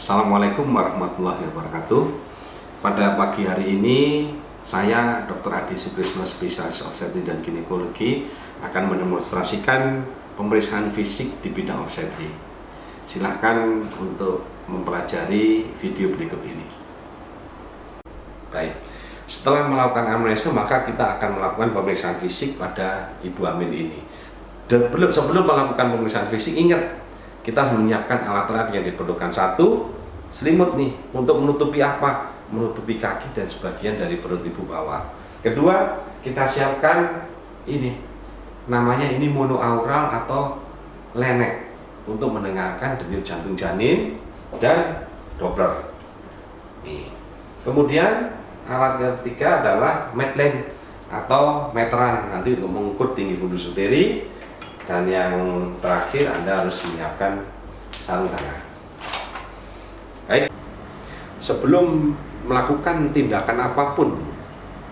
Assalamualaikum warahmatullahi wabarakatuh. Pada pagi hari ini saya Dr. Adi Sukrisno, spesialis obstetri dan ginekologi, akan mendemonstrasikan pemeriksaan fisik di bidang obstetri. Silahkan untuk mempelajari video berikut ini. Baik, setelah melakukan anamnesa maka kita akan melakukan pemeriksaan fisik pada ibu hamil ini. Dan sebelum melakukan pemeriksaan fisik, ingat kita menyiapkan alat-alat yang diperlukan. Satu, selimut nih untuk menutupi apa? Menutupi kaki dan sebagian dari perut ibu bawah. Kedua, kita siapkan ini, namanya ini monoaural atau lenek untuk mendengarkan denyut jantung janin dan Doppler. Nih. Kemudian alat ketiga adalah medline atau meteran, nanti untuk mengukur tinggi fundus uteri. Dan yang terakhir, Anda harus menyiapkan sarung tangan. Baik, sebelum melakukan tindakan apapun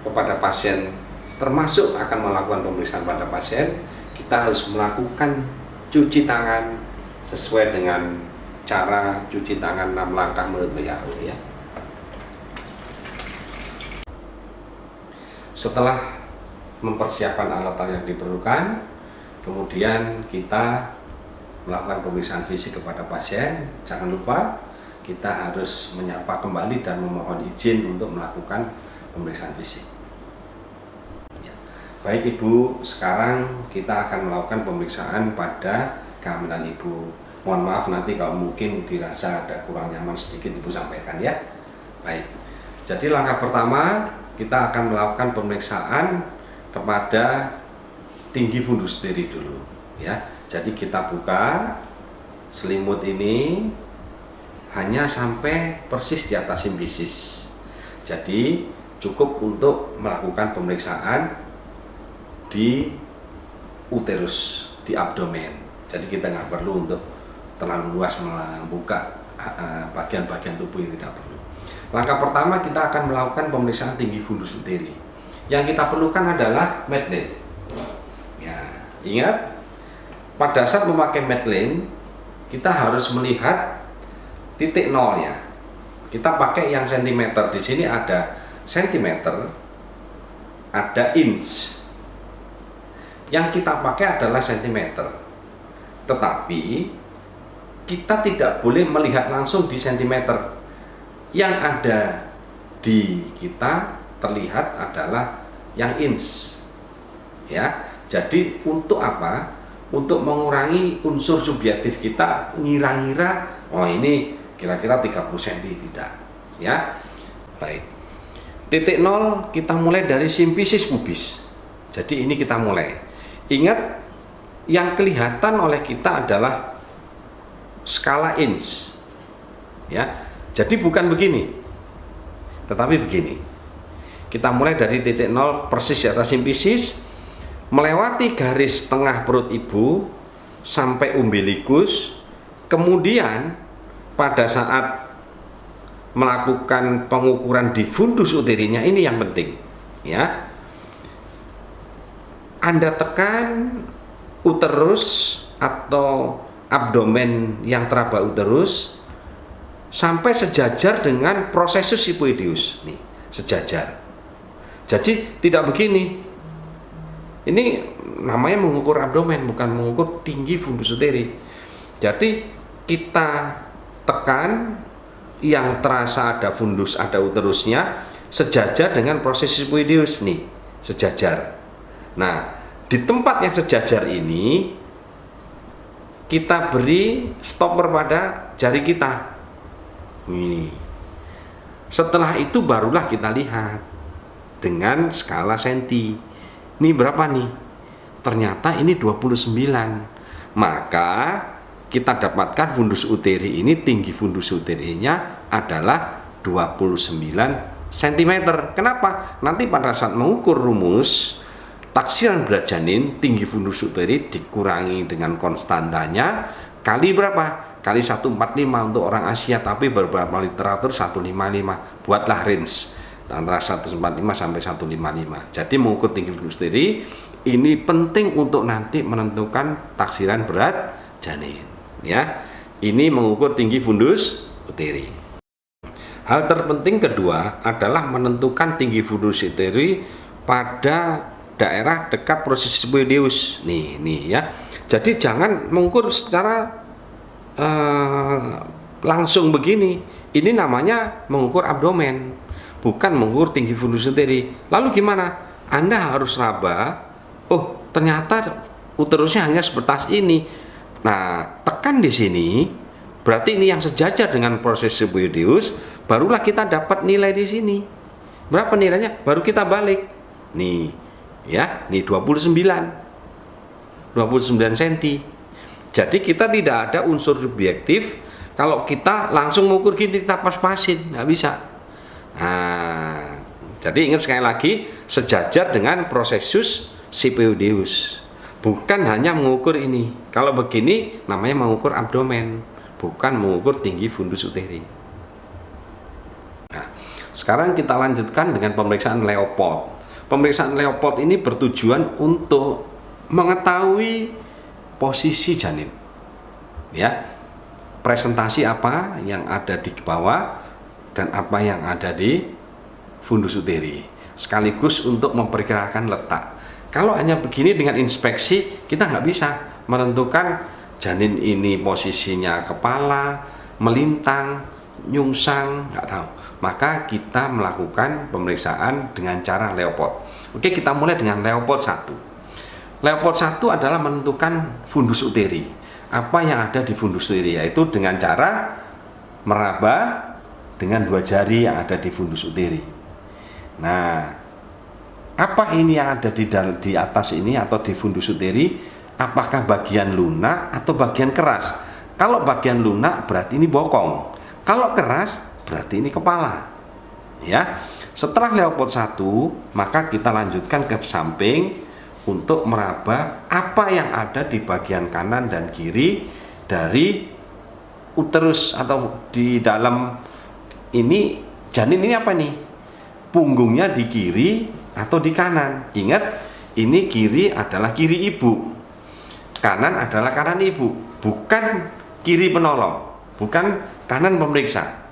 kepada pasien, termasuk akan melakukan pemeriksaan pada pasien, kita harus melakukan cuci tangan sesuai dengan cara cuci tangan 6 langkah menurut WHO ya. Setelah mempersiapkan alat-alat yang diperlukan, kemudian kita melakukan pemeriksaan fisik kepada pasien. Jangan lupa kita harus menyapa kembali dan memohon izin untuk melakukan pemeriksaan fisik. Baik Ibu, sekarang kita akan melakukan pemeriksaan pada kehamilan Ibu. Mohon maaf nanti kalau mungkin dirasa ada kurang nyaman sedikit, Ibu sampaikan ya. Baik, jadi langkah pertama kita akan melakukan pemeriksaan kepada tinggi fundus uteri dulu ya. Jadi kita buka selimut ini hanya sampai persis di atas simfisis. Jadi cukup untuk melakukan pemeriksaan di uterus, di abdomen. Jadi kita nggak perlu untuk terlalu luas membuka bagian-bagian tubuh yang tidak perlu. Langkah pertama kita akan melakukan pemeriksaan tinggi fundus uteri. Yang kita perlukan adalah medline. Ingat, pada saat memakai medline kita harus melihat titik nolnya. Kita pakai yang sentimeter. Di sini ada sentimeter, ada inch. Yang kita pakai adalah sentimeter. Tetapi kita tidak boleh melihat langsung di sentimeter. Yang ada di kita terlihat adalah yang inch. Ya. Jadi untuk apa? Untuk mengurangi unsur subjektif kita ngira-ngira, oh ini kira-kira 30 cm, tidak ya. Baik, titik nol kita mulai dari simfisis pubis. Jadi ini kita mulai. Ingat, yang kelihatan oleh kita adalah skala inch ya. Jadi bukan begini, tetapi begini. Kita mulai dari titik nol persis di atas simfisis, melewati garis tengah perut ibu sampai umbilikus. Kemudian pada saat melakukan pengukuran di fundus uterinya, ini yang penting ya, Anda tekan uterus atau abdomen yang teraba uterus sampai sejajar dengan prosesus sifoideus nih, sejajar. Jadi tidak begini. Ini namanya mengukur abdomen, bukan mengukur tinggi fundus uteri. Jadi kita tekan yang terasa ada fundus, ada uterusnya, sejajar dengan proses sifoideus nih, sejajar. Nah, di tempat yang sejajar ini kita beri stopper pada jari kita. Ini. Setelah itu barulah kita lihat dengan skala senti. Ini berapa nih? Ternyata ini 29. Maka kita dapatkan fundus uteri ini, tinggi fundus uterinya adalah 29 cm. Kenapa? Nanti pada saat mengukur rumus taksiran berat janin, tinggi fundus uteri dikurangi dengan konstantanya kali berapa? Kali 145 untuk orang Asia, tapi beberapa literatur 155. Buatlah range antara 145 sampai 155. Jadi mengukur tinggi fundus uteri ini penting untuk nanti menentukan taksiran berat janin ya. Ini mengukur tinggi fundus uteri. Hal terpenting kedua adalah menentukan tinggi fundus uteri pada daerah dekat proses siboideus. Nih ya. Jadi jangan mengukur secara langsung begini. Ini namanya mengukur abdomen, bukan mengukur tinggi fundus uteri. Lalu gimana? Anda harus raba. Oh, ternyata uterusnya hanya sebatas ini. Nah, tekan di sini. Berarti ini yang sejajar dengan proses siboideus. Barulah kita dapat nilai di sini. Berapa nilainya? Baru kita balik. Nih, ya, nih 29 cm. Jadi kita tidak ada unsur subjektif. Kalau kita langsung mengukur gini, kita pas-pasin, nggak bisa. Nah, jadi ingat sekali lagi, sejajar dengan prosesus siboideus. Bukan hanya mengukur ini. Kalau begini, namanya mengukur abdomen, bukan mengukur tinggi fundus uteri. Nah, sekarang kita lanjutkan dengan pemeriksaan Leopold. Pemeriksaan Leopold ini bertujuan untuk mengetahui posisi janin, ya, presentasi apa yang ada di bawah dan apa yang ada di fundus uteri, sekaligus untuk memperkirakan letak. Kalau hanya begini dengan inspeksi, kita nggak bisa menentukan janin ini posisinya kepala, melintang, nyungsang, nggak tahu. Maka kita melakukan pemeriksaan dengan cara Leopold. Oke, kita mulai dengan Leopold 1. Leopold 1 adalah menentukan fundus uteri. Apa yang ada di fundus uteri, yaitu dengan cara meraba dengan 2 jari yang ada di fundus uteri. Nah, apa ini yang ada di atas ini atau di fundus uteri? Apakah bagian lunak atau bagian keras? Kalau bagian lunak berarti ini bokong. Kalau keras berarti ini kepala. Ya. Setelah Leopold 1, maka kita lanjutkan ke samping untuk meraba apa yang ada di bagian kanan dan kiri dari uterus atau di dalam ini janin. Ini apa nih? Punggungnya di kiri atau di kanan. Ingat, ini kiri adalah kiri ibu, kanan adalah kanan ibu, bukan kiri penolong, bukan kanan pemeriksa.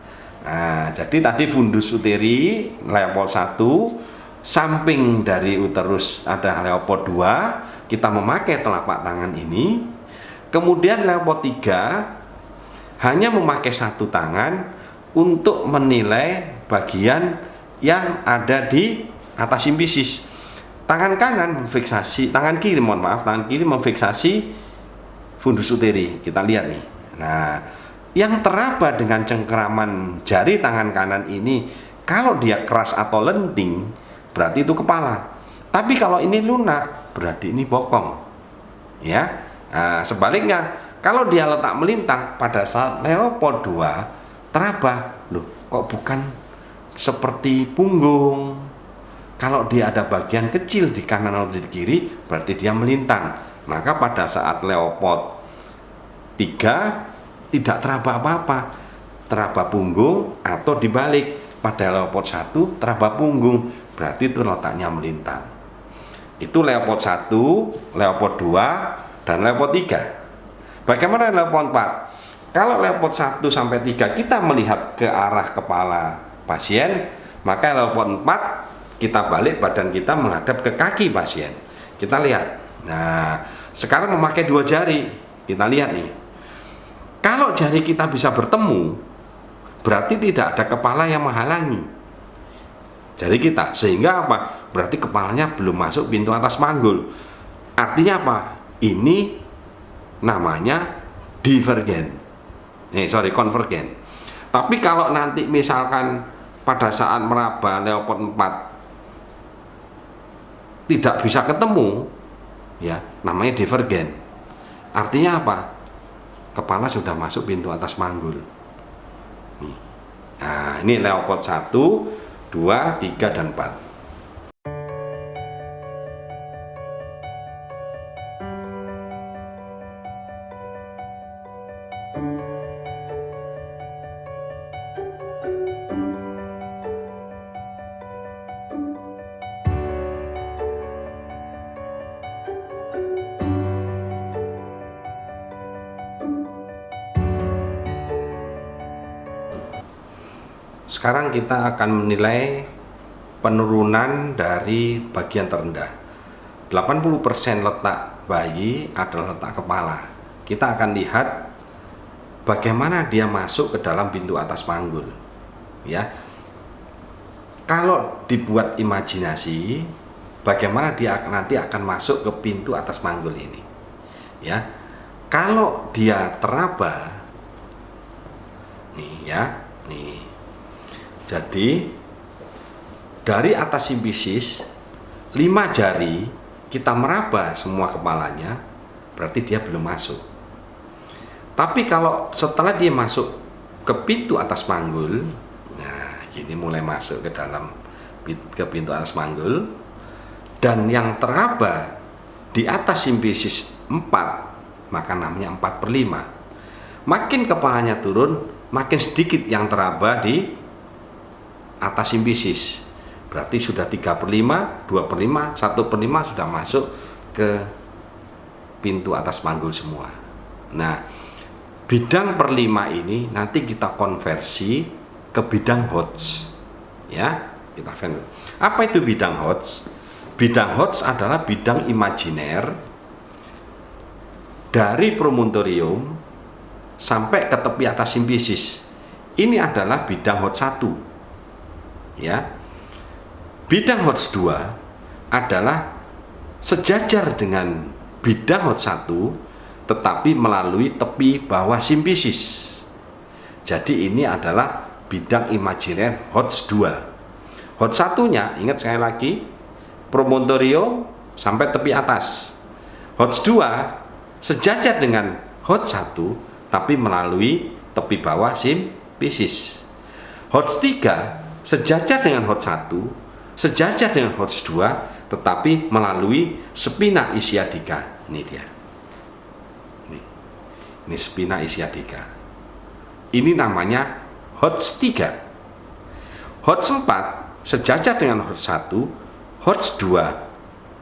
Nah, jadi tadi fundus uteri Leopold 1, samping dari uterus ada Leopold 2, kita memakai telapak tangan ini. Kemudian Leopold 3 hanya memakai 1 tangan untuk menilai bagian yang ada di atas simfisis. Tangan kanan memfiksasi, tangan kiri memfiksasi fundus uteri. Kita lihat nih. Nah, yang teraba dengan cengkeraman jari tangan kanan ini, kalau dia keras atau lenting, berarti itu kepala. Tapi kalau ini lunak, berarti ini bokong. Ya. Nah, sebaliknya, kalau dia letak melintang pada saat Leopold 2 teraba, loh, kok bukan seperti punggung. Kalau dia ada bagian kecil di kanan atau di kiri, berarti dia melintang. Maka pada saat Leopold 3 tidak teraba apa-apa, teraba punggung, atau dibalik, pada Leopold 1 teraba punggung, berarti itu letaknya melintang. Itu Leopold 1, Leopold 2, dan Leopold 3. Bagaimana Leopold 4? Kalau Leopold 1 sampai 3 kita melihat ke arah kepala pasien, maka Leopold 4 kita balik badan kita menghadap ke kaki pasien. Kita lihat. Nah, sekarang memakai 2 jari. Kita lihat nih. Kalau jari kita bisa bertemu, berarti tidak ada kepala yang menghalangi jari kita. Sehingga apa? Berarti kepalanya belum masuk pintu atas panggul. Artinya apa? Ini namanya divergen. Konvergen. Tapi kalau nanti misalkan pada saat meraba Leopold 4 tidak bisa ketemu, ya, namanya divergen. Artinya apa? Kepala sudah masuk pintu atas panggul. Nah, ini Leopold 1, 2, 3, dan 4. sekarang kita akan menilai penurunan dari bagian terendah. 80% letak bayi adalah letak kepala. Kita akan lihat bagaimana dia masuk ke dalam pintu atas panggul. Ya, kalau dibuat imajinasi, bagaimana dia nanti akan masuk ke pintu atas panggul ini. Ya, kalau dia teraba, nih ya, nih. Jadi dari atas simpisis 5 jari kita meraba semua kepalanya, berarti dia belum masuk. Tapi kalau setelah dia masuk ke pintu atas panggul, nah ini mulai masuk ke dalam ke pintu atas panggul, dan yang teraba di atas simpisis 4, maka namanya 4/5. Makin kepalanya turun, makin sedikit yang teraba di atas simpisis. Berarti sudah 3/5, 2/5, 1/5 sudah masuk ke pintu atas panggul semua. Nah, bidang per 5 ini nanti kita konversi ke bidang Hodge. Ya, kita konversi. Apa itu bidang Hodge? Bidang Hodge adalah bidang imajiner dari promontorium sampai ke tepi atas simpisis. Ini adalah bidang Hodge 1. Ya. Bidang Hodge 2 adalah sejajar dengan bidang Hodge 1 tetapi melalui tepi bawah simpisis. Jadi ini adalah bidang imajiner Hodge 2. Hodge 1-nya, ingat sekali lagi, promontorium sampai tepi atas. Hodge 2 sejajar dengan Hodge 1 tapi melalui tepi bawah simpisis. Hodge 3 sejajar dengan Hodge 1, sejajar dengan Hodge 2, tetapi melalui spina ischiadica. Ini dia. Ini spina ischiadica. Ini namanya Hodge 3. Hodge 4 sejajar dengan Hodge 1, Hodge 2,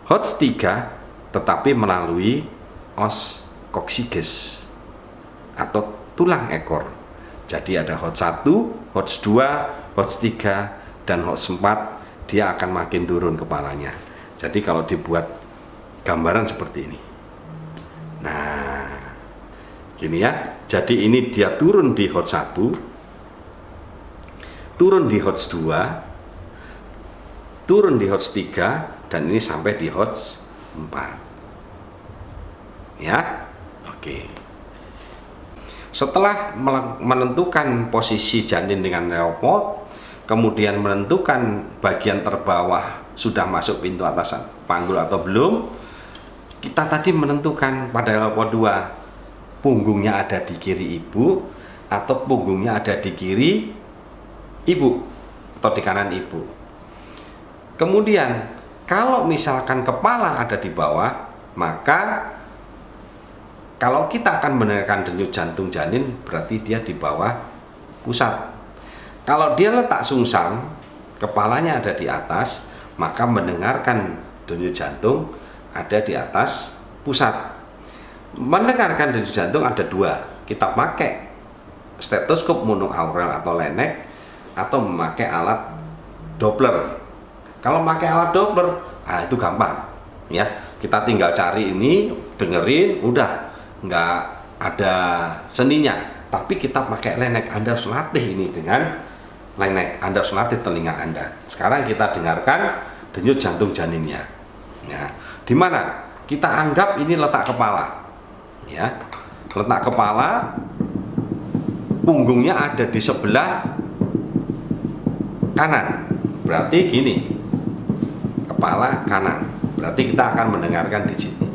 Hodge 3, tetapi melalui os coccyges atau tulang ekor. Jadi ada Hodge 1, Hodge 2, Hodge 3, dan Hodge 4. Dia akan makin turun kepalanya. Jadi kalau dibuat gambaran seperti ini, nah gini ya, jadi ini dia turun di Hodge 1, turun di Hodge 2, turun di Hodge 3, dan ini sampai di Hodge 4. Ya, oke. Setelah menentukan posisi janin dengan Leopold, kemudian menentukan bagian terbawah sudah masuk pintu atas panggul atau belum, kita tadi menentukan pada Leopold 2 punggungnya ada di kiri ibu atau punggungnya ada di kiri ibu atau di kanan ibu. Kemudian kalau misalkan kepala ada di bawah, maka kalau kita akan mendengarkan denyut jantung janin, berarti dia di bawah pusat. Kalau dia letak sungsang, kepalanya ada di atas, maka mendengarkan denyut jantung ada di atas pusat. Mendengarkan denyut jantung ada 2. Kita pakai stetoskop monoaural atau Laennec, atau memakai alat Doppler. Kalau pakai alat Doppler, nah itu gampang. Ya, kita tinggal cari ini, dengerin, udah, nggak ada seninya. Tapi kita pakai Laennec, Anda harus latih ini dengan Laennec, Anda harus latih telinga Anda. Sekarang kita dengarkan denyut jantung janinnya. Ya, di mana kita anggap ini letak kepala. Ya, letak kepala, punggungnya ada di sebelah kanan. Berarti gini, kepala kanan. Berarti kita akan mendengarkan di sini.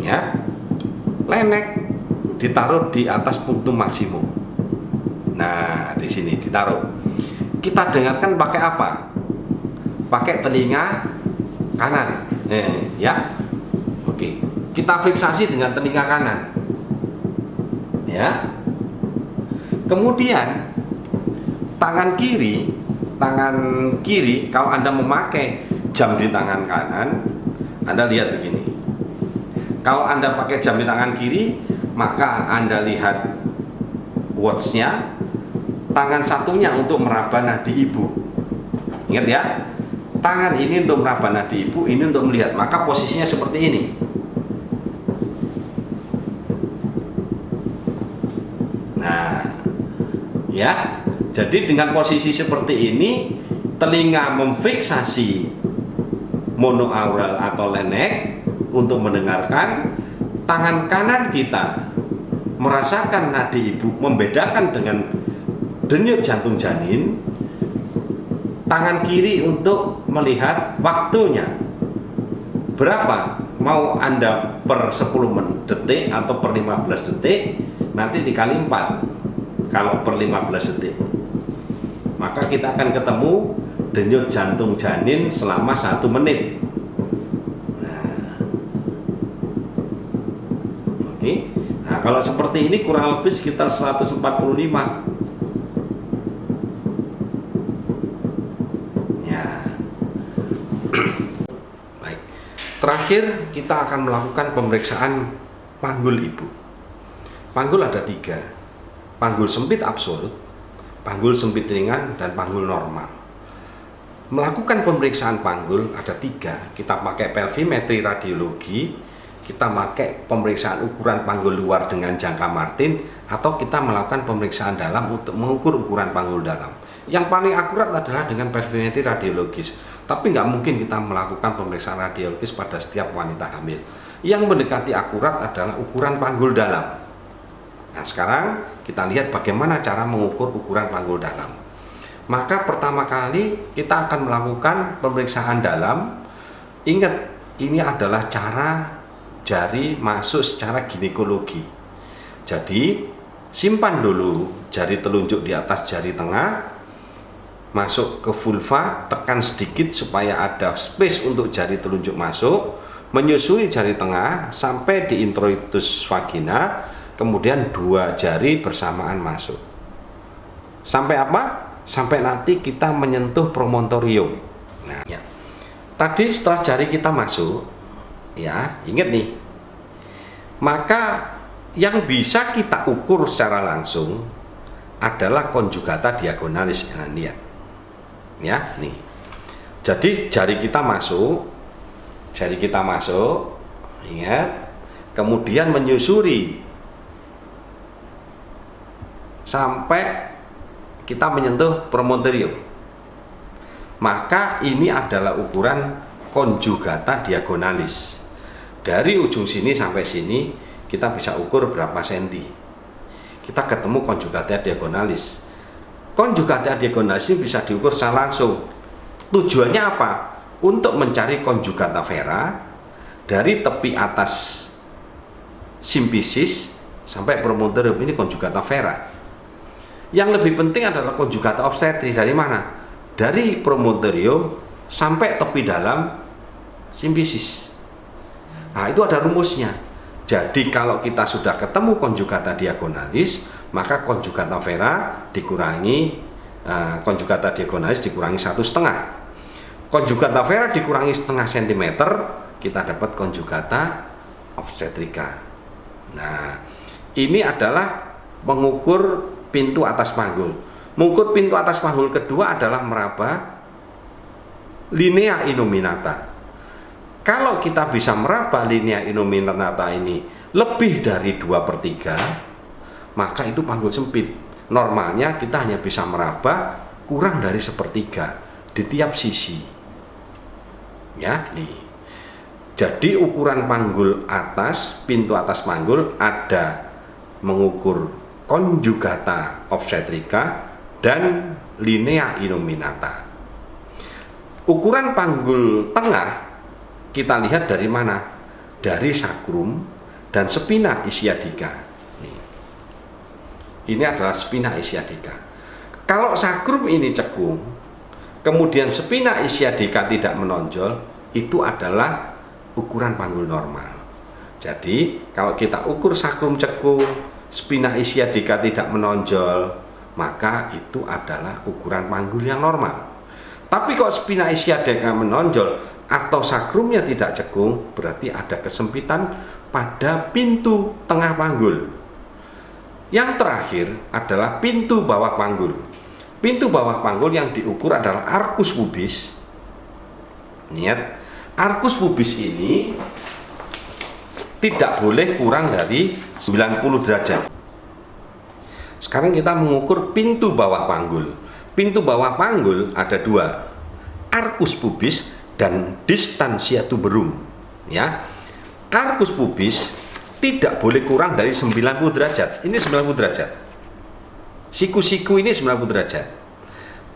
Ya, Laennec ditaruh di atas punktum maksimum. Nah, di sini ditaruh. Kita dengarkan pakai apa? Pakai telinga kanan. Ya. Oke. Kita fiksasi dengan telinga kanan. Ya. Kemudian tangan kiri kalau Anda memakai jam di tangan kanan, Anda lihat begini. Kalau Anda pakai jam di tangan kiri, maka Anda lihat watch-nya, tangan satunya untuk meraba nadi ibu. Ingat ya, tangan ini untuk meraba nadi ibu, ini untuk melihat, maka posisinya seperti ini. Nah, ya, jadi dengan posisi seperti ini, telinga memfiksasi monoaural atau lenek untuk mendengarkan, tangan kanan kita merasakan nadi ibu, membedakan dengan denyut jantung janin, tangan kiri untuk melihat waktunya berapa, mau Anda per 10 detik atau per 15 detik, nanti dikali 4 kalau per 15 detik, maka kita akan ketemu denyut jantung janin selama 1 menit. Nah, kalau seperti ini kurang lebih sekitar 145. Ya. Baik. Terakhir kita akan melakukan pemeriksaan panggul ibu. Panggul ada 3. Panggul sempit absolut, panggul sempit ringan, dan panggul normal. Melakukan pemeriksaan panggul ada 3. Kita pakai pelvimetri radiologi, kita pakai pemeriksaan ukuran panggul luar dengan jangka Martin, atau kita melakukan pemeriksaan dalam untuk mengukur ukuran panggul dalam. Yang paling akurat adalah dengan pelvimetri radiologis, tapi nggak mungkin kita melakukan pemeriksaan radiologis pada setiap wanita hamil. Yang mendekati akurat adalah ukuran panggul dalam. Nah, sekarang kita lihat bagaimana cara mengukur ukuran panggul dalam. Maka pertama kali kita akan melakukan pemeriksaan dalam. Ingat, ini adalah cara jari masuk secara ginekologi. Jadi simpan dulu jari telunjuk di atas jari tengah, masuk ke vulva, tekan sedikit supaya ada space untuk jari telunjuk masuk, menyusui jari tengah sampai di introitus vagina, kemudian 2 jari bersamaan masuk. Sampai apa? Sampai nanti kita menyentuh promontorium. Nah, ya. Tadi setelah jari kita masuk, ya, ingat nih, maka yang bisa kita ukur secara langsung adalah conjugata diagonalis. Nah, lihat ya, nih, jadi jari kita masuk, ingat, kemudian menyusuri sampai kita menyentuh promontorium, maka ini adalah ukuran conjugata diagonalis. Dari ujung sini sampai sini kita bisa ukur berapa senti. Kita ketemu conjugata diagonalis. Conjugata diagonalis ini bisa diukur secara langsung. Tujuannya apa? Untuk mencari conjugata vera dari tepi atas simpisis sampai promontorium, ini conjugata vera. Yang lebih penting adalah conjugata obstetri. Dari mana? Dari promontorium sampai tepi dalam simpisis. Nah, itu ada rumusnya. Jadi kalau kita sudah ketemu conjugata diagonalis, maka conjugata vera dikurangi conjugata diagonalis dikurangi 1,5. Conjugata vera dikurangi 0,5 cm, kita dapat conjugata obstetrika. Nah, ini adalah mengukur pintu atas panggul. Mengukur pintu atas panggul kedua adalah meraba linea innominata. Kalau kita bisa meraba linea innominata ini lebih dari 2/3, maka itu panggul sempit. Normalnya kita hanya bisa meraba kurang dari 1/3 di tiap sisi. Ya, nih. Jadi ukuran panggul atas, pintu atas panggul ada mengukur conjugata obstetrika dan linea innominata. Ukuran panggul tengah kita lihat dari mana? Dari sakrum dan spina ischiadica. Ini adalah spina ischiadica. Kalau sakrum ini cekung, kemudian spina ischiadica tidak menonjol, itu adalah ukuran panggul normal. Jadi kalau kita ukur sakrum cekung, spina ischiadica tidak menonjol, maka itu adalah ukuran panggul yang normal. Tapi kalau spina ischiadica menonjol atau sakrumnya tidak cekung, berarti ada kesempitan pada pintu tengah panggul. Yang terakhir adalah pintu bawah panggul. Pintu bawah panggul yang diukur adalah arcus pubis. Lihat, arcus pubis ini tidak boleh kurang dari 90 derajat. Sekarang kita mengukur pintu bawah panggul. Pintu bawah panggul ada dua, arcus pubis dan distansia tuberum. Ya, arcus pubis tidak boleh kurang dari 90 derajat. Ini 90 derajat. Siku-siku ini 90 derajat.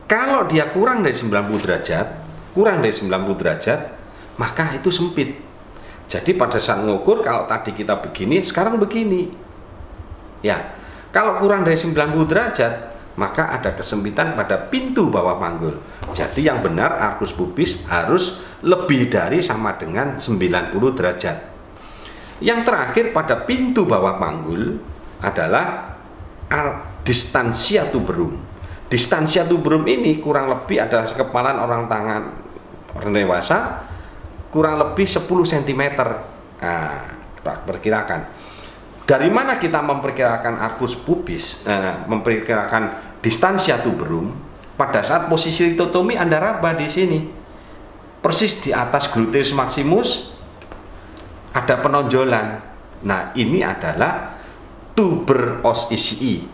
Kalau dia kurang dari 90 derajat, maka itu sempit. Jadi pada saat ngukur, kalau tadi kita begini, sekarang begini. Ya, kalau kurang dari 90 derajat, maka ada kesempitan pada pintu bawah panggul. Jadi yang benar arcus pubis harus lebih dari sama dengan 90 derajat. Yang terakhir pada pintu bawah panggul adalah distansia tuberum. Distansia tuberum ini kurang lebih adalah sekepalan orang dewasa, kurang lebih 10 cm. Nah, perkirakan. Dari mana kita memperkirakan arcus pubis, memperkirakan distansia tuberum? Pada saat posisi litotomi Anda raba di sini, persis di atas gluteus maximus ada penonjolan. Nah, ini adalah tuber os isii.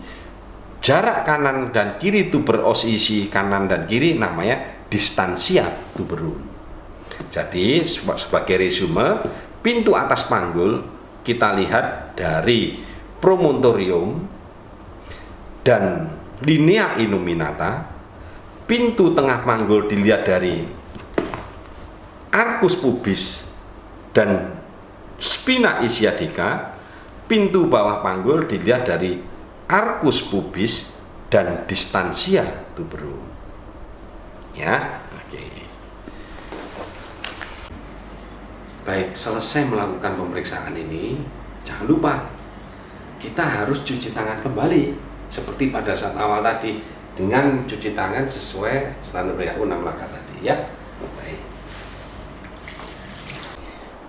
Jarak kanan dan kiri tuber os isii kanan dan kiri namanya distansia tuberum. Jadi sebagai resume, pintu atas panggul kita lihat dari promontorium dan linea illuminata. Pintu tengah panggul dilihat dari arcus pubis dan spina ischiadica. Pintu bawah panggul dilihat dari arcus pubis dan distansia tuberum. Ya, oke. Baik, selesai melakukan pemeriksaan ini, jangan lupa kita harus cuci tangan kembali seperti pada saat awal tadi, dengan cuci tangan sesuai standar WHO 6 langkah tadi, ya. Baik.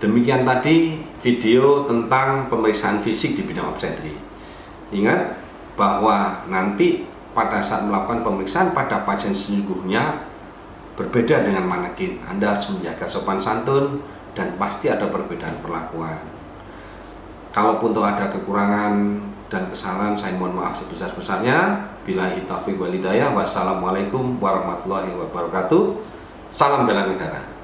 Demikian tadi video tentang pemeriksaan fisik di bidang obstetri. Ingat bahwa nanti pada saat melakukan pemeriksaan pada pasien sesungguhnya berbeda dengan manekin. Anda harus menjaga sopan santun dan pasti ada perbedaan perlakuan. Kalaupun ada kekurangan dan kesalahan, saya mohon maaf sebesar-besarnya. Billahi taufiq wal hidayah. Wassalamualaikum warahmatullahi wabarakatuh. Salam bela negara.